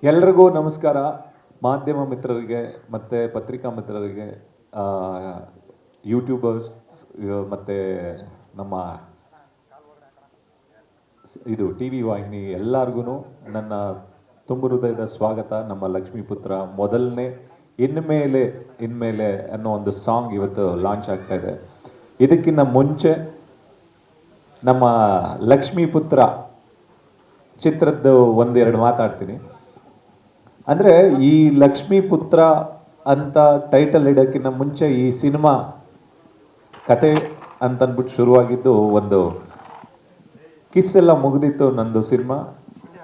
ಎಲ್ರಿಗೂ ನಮಸ್ಕಾರ. ಮಾಧ್ಯಮ ಮಿತ್ರರಿಗೆ ಮತ್ತು ಪತ್ರಿಕಾ ಮಿತ್ರರಿಗೆ, ಯೂಟ್ಯೂಬರ್ಸ್ ಮತ್ತು ನಮ್ಮ ಇದು ಟಿ ವಿ ವಾಹಿನಿ ಎಲ್ಲರಿಗೂ ನನ್ನ ತುಂಬು ಹೃದಯದ ಸ್ವಾಗತ. ನಮ್ಮ ಲಕ್ಷ್ಮೀಪುತ್ರ ಮೊದಲನೇ ಇನ್ಮೇಲೆ ಅನ್ನೋ ಒಂದು ಸಾಂಗ್ ಇವತ್ತು ಲಾಂಚ್ ಆಗ್ತಾ ಇದೆ. ಇದಕ್ಕಿಂತ ಮುಂಚೆ ನಮ್ಮ ಲಕ್ಷ್ಮೀಪುತ್ರ ಚಿತ್ರದ್ದು ಒಂದೆರಡು ಮಾತಾಡ್ತೀನಿ. ಅಂದರೆ ಈ ಲಕ್ಷ್ಮೀಪುತ್ರ ಅಂತ ಟೈಟಲ್ ಇಡೋಕ್ಕಿಂತ ಮುಂಚೆ ಈ ಸಿನಿಮಾ ಕತೆ ಅಂತಂದ್ಬಿಟ್ಟು ಶುರುವಾಗಿದ್ದು ಒಂದು ಕಿಸ್ ಎಲ್ಲ ಮುಗಿದಿತ್ತು ನಂದು ಸಿನಿಮಾ.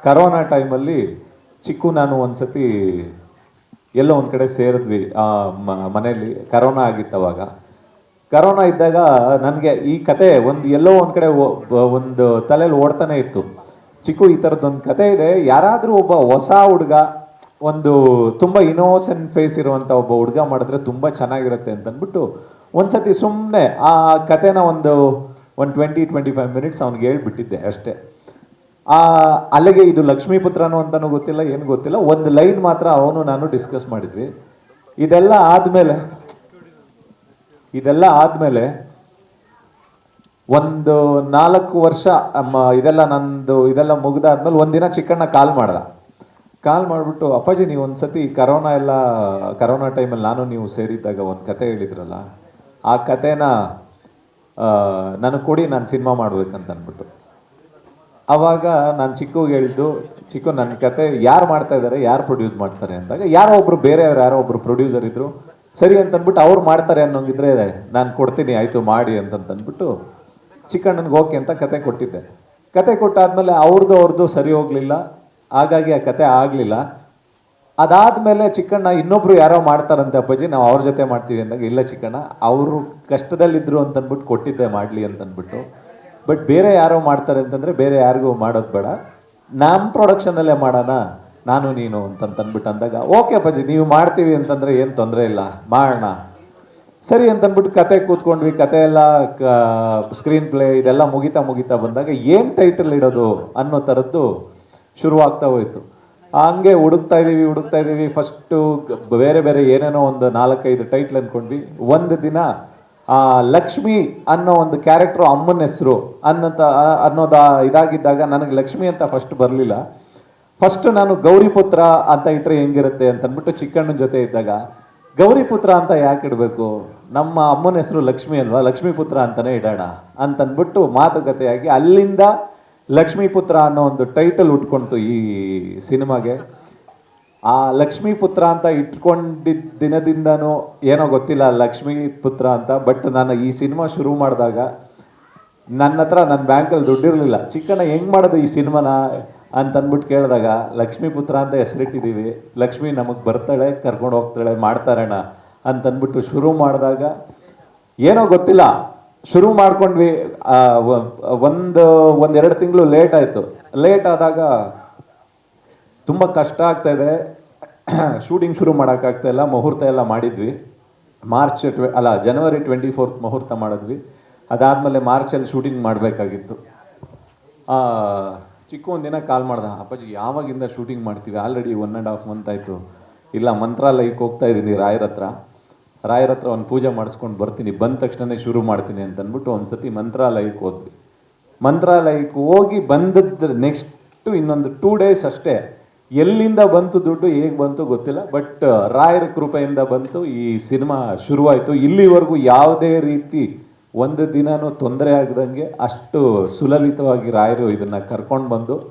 ಕರೋನಾ ಟೈಮಲ್ಲಿ ನಾನು ಒಂದ್ಸತಿ ಎಲ್ಲೋ ಒಂದು ಕಡೆ ಸೇರಿದ್ವಿ ಮನೆಯಲ್ಲಿ. ಕರೋನಾ ಆಗಿತ್ತು ಅವಾಗ. ಕರೋನಾ ಇದ್ದಾಗ ನನಗೆ ಈ ಕತೆ ಎಲ್ಲೋ ಒಂದು ಕಡೆ ಒಂದು ತಲೆಯಲ್ಲಿ ಓಡ್ತಾನೆ ಇತ್ತು. ಈ ಥರದ್ದೊಂದು ಕತೆ ಇದೆ, ಯಾರಾದರೂ ಒಬ್ಬ ಹೊಸ ಹುಡುಗ, ಒಂದು ತುಂಬ ಇನೋಸೆಂಟ್ ಫೇಸ್ ಇರುವಂಥ ಒಬ್ಬ ಹುಡುಗ ಮಾಡಿದ್ರೆ ತುಂಬ ಚೆನ್ನಾಗಿರುತ್ತೆ ಅಂತಂದ್ಬಿಟ್ಟು ಒಂದ್ಸತಿ ಸುಮ್ಮನೆ ಆ ಕತೆನ ಒಂದು 20-25 ಮಿನಿಟ್ಸ್ ಅವ್ನಿಗೆ ಹೇಳ್ಬಿಟ್ಟಿದ್ದೆ ಅಷ್ಟೇ. ಅಲ್ಲಿಗೆ ಇದು ಲಕ್ಷ್ಮೀಪುತ್ರನೋ ಅಂತಲೂ ಗೊತ್ತಿಲ್ಲ, ಏನು ಗೊತ್ತಿಲ್ಲ. ಒಂದು ಲೈನ್ ಮಾತ್ರ ಅವನು ನಾನು ಡಿಸ್ಕಸ್ ಮಾಡಿದ್ವಿ. ಇದೆಲ್ಲ ಆದಮೇಲೆ ಒಂದು 4 ವರ್ಷ ಇದೆಲ್ಲ ಮುಗಿದಾದ್ಮೇಲೆ ಒಂದಿನ ಚಿಕ್ಕಣ್ಣ ಕಾಲ್ ಮಾಡಿಬಿಟ್ಟು, ಅಪ್ಪಾಜಿ ನೀವು ಒಂದ್ಸತಿ ಕರೋನಾ ಟೈಮಲ್ಲಿ ನೀವು ಸೇರಿದ್ದಾಗ ಒಂದು ಕತೆ ಹೇಳಿದ್ರಲ್ಲ, ಆ ಕತೆನ ನನಗೆ ಕೊಡಿ, ನಾನು ಸಿನಿಮಾ ಮಾಡ್ಬೇಕಂತ ಅಂದ್ಬಿಟ್ಟು. ಆವಾಗ ನಾನು ಚಿಕ್ಕಗೆ ಹೇಳಿದ್ದು, ನನ್ನ ಕತೆ ಯಾರು ಮಾಡ್ತಾ ಇದ್ದಾರೆ, ಯಾರು ಪ್ರೊಡ್ಯೂಸ್ ಮಾಡ್ತಾರೆ ಅಂದಾಗ ಯಾರೋ ಒಬ್ರು ಪ್ರೊಡ್ಯೂಸರ್ ಇದ್ರು. ಸರಿ ಅಂತಂದ್ಬಿಟ್ಟು ಅವ್ರು ಮಾಡ್ತಾರೆ ಅನ್ನೋಂಗಿದ್ರೆ ನಾನು ಕೊಡ್ತೀನಿ, ಆಯಿತು ಮಾಡಿ ಅಂತಂದ್ಬಿಟ್ಟು ಚಿಕ್ಕಣ್ಣನಿಗೆ ಓಕೆ ಅಂತ ಕತೆ ಕೊಟ್ಟಿದ್ದೆ. ಕತೆ ಕೊಟ್ಟಾದ್ಮೇಲೆ ಅವ್ರದ್ದು ಸರಿ ಹೋಗಲಿಲ್ಲ, ಹಾಗಾಗಿ ಆ ಕತೆ ಆಗಲಿಲ್ಲ. ಅದಾದಮೇಲೆ ಚಿಕ್ಕಣ್ಣ ಇನ್ನೊಬ್ರು ಯಾರೋ ಮಾಡ್ತಾರಂತೆ ಅಪ್ಪಾಜಿ, ನಾವು ಅವ್ರ ಜೊತೆ ಮಾಡ್ತೀವಿ ಅಂದಾಗ, ಇಲ್ಲ ಚಿಕ್ಕಣ್ಣ ಅವರು ಕಷ್ಟದಲ್ಲಿದ್ದರು ಅಂತಂದ್ಬಿಟ್ಟು ಕೊಟ್ಟಿದ್ದೆ ಮಾಡಲಿ ಅಂತಂದ್ಬಿಟ್ಟು. ಬಟ್ ಬೇರೆ ಯಾರೋ ಮಾಡ್ತಾರೆ ಅಂತಂದರೆ ಬೇರೆ ಯಾರಿಗೂ ಮಾಡೋದು ಬೇಡ, ನಮ್ಮ ಪ್ರೊಡಕ್ಷನಲ್ಲೇ ಮಾಡೋಣ ನಾನು ನೀನು ಅಂತಂದ್ಬಿಟ್ಟು ಅಂದಾಗ, ಓಕೆ ಅಪ್ಪಾಜಿ ನೀವು ಮಾಡ್ತೀವಿ ಅಂತಂದರೆ ಏನು ತೊಂದರೆ ಇಲ್ಲ, ಮಾಡೋಣ ಸರಿ ಅಂತಂದ್ಬಿಟ್ಟು ಕತೆ ಕೂತ್ಕೊಂಡ್ವಿ. ಕತೆ ಎಲ್ಲ ಸ್ಕ್ರೀನ್ ಪ್ಲೇ ಇದೆಲ್ಲ ಮುಗಿತಾ ಬಂದಾಗ ಏನು ಟೈಟಲ್ ಇಡೋದು ಅನ್ನೋ ಥರದ್ದು ಶುರುವಾಗ್ತಾ ಹೋಯ್ತು. ಹಂಗೆ ಹುಡುಕ್ತಾ ಇದ್ದೀವಿ. ಫಸ್ಟು ಬೇರೆ ಏನೇನೋ ಒಂದು 4-5 ಟೈಟ್ಲ್ ಅಂದ್ಕೊಂಡ್ವಿ. ಒಂದು ದಿನ ಲಕ್ಷ್ಮಿ ಅನ್ನೋ ಒಂದು ಕ್ಯಾರೆಕ್ಟ್ರು ಅಮ್ಮನ ಹೆಸರು ಇದಾಗಿದ್ದಾಗ ನನಗೆ ಲಕ್ಷ್ಮಿ ಅಂತ ಫಸ್ಟ್ ಬರಲಿಲ್ಲ. ಫಸ್ಟ್ ನಾನು ಗೌರಿಪುತ್ರ ಅಂತ ಇಟ್ಟರೆ ಹೆಂಗಿರುತ್ತೆ ಅಂತಂದ್ಬಿಟ್ಟು ಚಿಕ್ಕಣ್ಣನ ಜೊತೆ ಇದ್ದಾಗ, ಗೌರಿಪುತ್ರ ಅಂತ ಯಾಕೆ ಇಡಬೇಕು, ನಮ್ಮ ಅಮ್ಮನ ಹೆಸರು ಲಕ್ಷ್ಮಿ ಅಲ್ವಾ, ಲಕ್ಷ್ಮೀಪುತ್ರ ಅಂತಲೇ ಇಡೋಣ ಅಂತಂದ್ಬಿಟ್ಟು ಮಾತುಕತೆಯಾಗಿ ಅಲ್ಲಿಂದ ಲಕ್ಷ್ಮೀಪುತ್ರ ಅನ್ನೋ ಒಂದು ಟೈಟಲ್ ಉಟ್ಕೊಳ್ತು ಈ ಸಿನಿಮಾಗೆ. ಆ ಲಕ್ಷ್ಮೀಪುತ್ರ ಅಂತ ಇಟ್ಕೊಂಡಿದ್ದ ದಿನದಿಂದನೂ ಏನೋ ಗೊತ್ತಿಲ್ಲ ಲಕ್ಷ್ಮೀಪುತ್ರ ಅಂತ. ಬಟ್ ನಾನು ಈ ಸಿನಿಮಾ ಶುರು ಮಾಡಿದಾಗ ನನ್ನ ಬ್ಯಾಂಕಲ್ಲಿ ದುಡ್ಡಿರಲಿಲ್ಲ. ಚಿಕ್ಕಣ್ಣ ಹೆಂಗೆ ಮಾಡೋದು ಈ ಸಿನಿಮಾನ ಅಂತಂದ್ಬಿಟ್ಟು ಕೇಳಿದಾಗ, ಲಕ್ಷ್ಮೀಪುತ್ರ ಅಂತ ಹೆಸರಿಟ್ಟಿದ್ದೀವಿ, ಲಕ್ಷ್ಮಿ ನಮಗೆ ಬರ್ತಾಳೆ, ಕರ್ಕೊಂಡು ಹೋಗ್ತಾಳೆ, ಮಾಡ್ತಾರಣ ಅಂತಂದ್ಬಿಟ್ಟು ಶುರು ಮಾಡಿದಾಗ ಏನೋ ಗೊತ್ತಿಲ್ಲ ಶುರು ಮಾಡ್ಕೊಂಡ್ವಿ. ಒಂದೆರಡು ತಿಂಗಳು ಲೇಟ್ ಆಯಿತು. ಲೇಟ್ ಆದಾಗ ತುಂಬ ಕಷ್ಟ ಆಗ್ತಾಯಿದೆ, ಶೂಟಿಂಗ್ ಶುರು ಮಾಡೋಕ್ಕಾಗ್ತಾಯಿಲ್ಲ. ಮುಹೂರ್ತ ಎಲ್ಲ ಮಾಡಿದ್ವಿ. ಜನವರಿ 24 ಮುಹೂರ್ತ ಮಾಡಿದ್ವಿ. ಅದಾದಮೇಲೆ ಮಾರ್ಚಲ್ಲಿ ಶೂಟಿಂಗ್ ಮಾಡಬೇಕಾಗಿತ್ತು. ಒಂದಿನ ಕಾಲ್ ಮಾಡ್ದೆ, ಅಪ್ಪಾಜಿ ಯಾವಾಗಿಂದ ಶೂಟಿಂಗ್ ಮಾಡ್ತೀವಿ, ಆಲ್ರೆಡಿ 1.5 ಮಂತ್ ಆಯಿತು. ಇಲ್ಲ ಮಂತ್ರಾಲಯಕ್ಕೆ ಹೋಗ್ತಾ ಇದ್ದೀನಿ, ರಾಯರ ಹತ್ರ ಒಂದು ಪೂಜೆ ಮಾಡಿಸ್ಕೊಂಡು ಬರ್ತೀನಿ, ಬಂದ ತಕ್ಷಣ ಶುರು ಮಾಡ್ತೀನಿ ಅಂತಂದ್ಬಿಟ್ಟು ಒಂದು ಸತಿ ಮಂತ್ರಾಲಯಕ್ಕೆ ಹೋದ್ವಿ. ಮಂತ್ರಾಲಯಕ್ಕೆ ಹೋಗಿ ಬಂದದ್ದು ನೆಕ್ಸ್ಟು ಇನ್ನೊಂದು 2 ಡೇಸ್ ಅಷ್ಟೇ. ಎಲ್ಲಿಂದ ಬಂತು ದುಡ್ಡು, ಹೇಗೆ ಬಂತು ಗೊತ್ತಿಲ್ಲ, ಬಟ್ ರಾಯರ ಕೃಪೆಯಿಂದ ಬಂತು. ಈ ಸಿನಿಮಾ ಶುರುವಾಯಿತು. ಇಲ್ಲಿವರೆಗೂ ಯಾವುದೇ ರೀತಿ ಒಂದು ದಿನನೂ ತೊಂದರೆ ಆಗದಂಗೆ ಅಷ್ಟು ಸುಲಲಿತವಾಗಿ ರಾಯರು ಇದನ್ನು ಕರ್ಕೊಂಡು ಬಂದು